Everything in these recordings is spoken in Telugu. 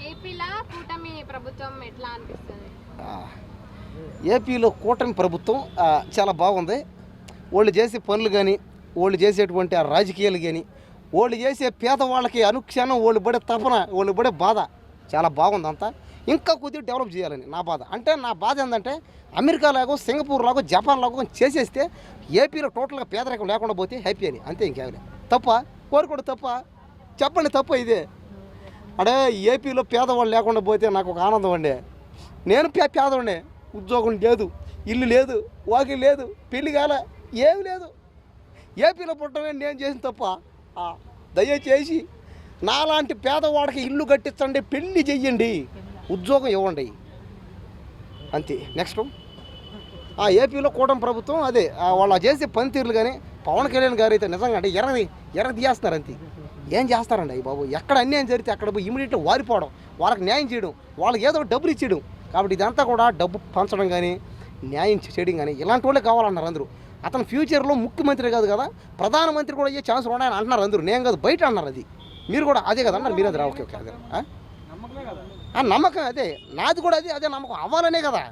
ఏపీలో కూటమి ప్రభుత్వం ఎట్లా అనిపిస్తుంది? ఏపీలో కూటమి ప్రభుత్వం చాలా బాగుంది. వాళ్ళు చేసే పనులు కానీ, వాళ్ళు చేసేటువంటి ఆ రాజకీయాలు కానీ, వాళ్ళు చేసే పేదవాళ్ళకి అనుక్షణం వాళ్ళు పడే తపన, వాళ్ళు పడే బాధ చాలా బాగుంది. అంతా ఇంకా కొద్దిగా డెవలప్ చేయాలని నా బాధ. అంటే నా బాధ ఏంటంటే అమెరికా లాగో, సింగపూర్ లాగో, జపాన్ లాగో చేసేస్తే ఏపీలో టోటల్గా పేదరికం లేకుండా పోతే హ్యాపీ అని, అంతే. ఇంకేమైనా తప్ప కోరుకోడు తప్ప చెప్పండి, తప్ప ఇదే. అడే ఏపీలో పేదవాళ్ళు లేకుండా పోతే నాకు ఒక ఆనందం అండి. నేను పేదవాడినే, ఉద్యోగం లేదు, ఇల్లు లేదు, వాకిలి లేదు, పెళ్లి కాల, ఏమి లేదు. ఏపీలో పుట్టమే నేను చేసిన తప్ప. దయచేసి నాలాంటి పేదవాడికి ఇల్లు కట్టించండి, పెళ్లి చెయ్యండి, ఉద్యోగం ఇవ్వండి, అంతే. నెక్స్ట్ ఏపీలో కూటమి ప్రభుత్వం అదే వాళ్ళు చేసే పనితీరులు కానీ, పవన్ కళ్యాణ్ గారు అయితే నిజంగా అంటే ఎర్ర తీయేస్తున్నారు, అంతే. ఏం చేస్తారండి అయ్యి బాబు? ఎక్కడ అన్యాయం జరిగితే అక్కడ పోయి ఇమీడియట్గా వారిపోవడం, వాళ్ళకి న్యాయం చేయడం, వాళ్ళకి ఏదో డబ్బులు ఇచ్చేయడం. కాబట్టి ఇదంతా కూడా డబ్బు పంచడం కానీ, న్యాయం చేయడం కానీ ఇలాంటి వాళ్ళే కావాలన్నారు అందరూ. అతను ఫ్యూచర్లో ముఖ్యమంత్రి కాదు కదా, ప్రధానమంత్రి కూడా అయ్యే ఛాన్స్ ఉన్నాయని అంటున్నారు అందరూ. నేను కాదు, బయట అన్నారు. అది మీరు కూడా అదే కదా అన్నారు, మీరు అది ఓకే ఓకే అదే నమ్మకం, అదే నాది కూడా అదే నమ్మకం. అవ్వాలనే కదా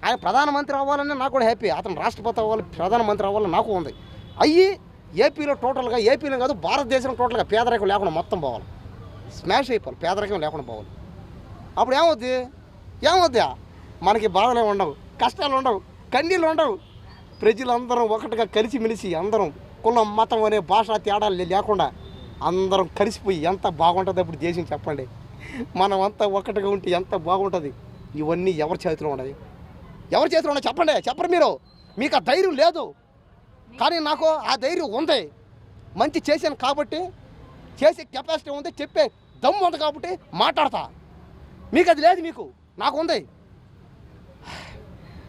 ఆయన ప్రధానమంత్రి అవ్వాలనే నాకు కూడా హ్యాపీ. అతను రాష్ట్రపతి అవ్వాలి, ప్రధానమంత్రి అవ్వాలని నాకు ఉంది. అయ్యి ఏపీలో టోటల్గా, ఏపీలో కాదు భారతదేశంలో టోటల్గా పేదరికం లేకుండా మొత్తం పోవాలి, స్మాష్ అయిపోవాలి, పేదరికం లేకుండా పోవాలి. అప్పుడు ఏమవుద్ది మనకి బాధలే ఉండవు, కష్టాలు ఉండవు, కన్నీళ్ళు ఉండవు. ప్రజలందరం ఒకటిగా కలిసిమెలిసి అందరం కులం, మతం అనే భాష తేడాలు లేకుండా అందరం కలిసిపోయి ఎంత బాగుంటుంది అప్పుడు దేశం, చెప్పండి. మనం అంతా ఒకటిగా ఉంటే ఎంత బాగుంటుంది. ఇవన్నీ ఎవరి చేతిలో ఉండదు? ఎవరి చేతిలో ఉండదు చెప్పండి, చెప్పరు మీరు. మీకు ఆ ధైర్యం లేదు, కానీ నాకు ఆ ధైర్యం ఉంది. మంచి చేశాను కాబట్టి, చేసే కెపాసిటీ ఉంది, చెప్పే దమ్ము ఉంది కాబట్టి మాట్లాడతా. మీకు అది లేదు, మీకు నాకు ఉంది.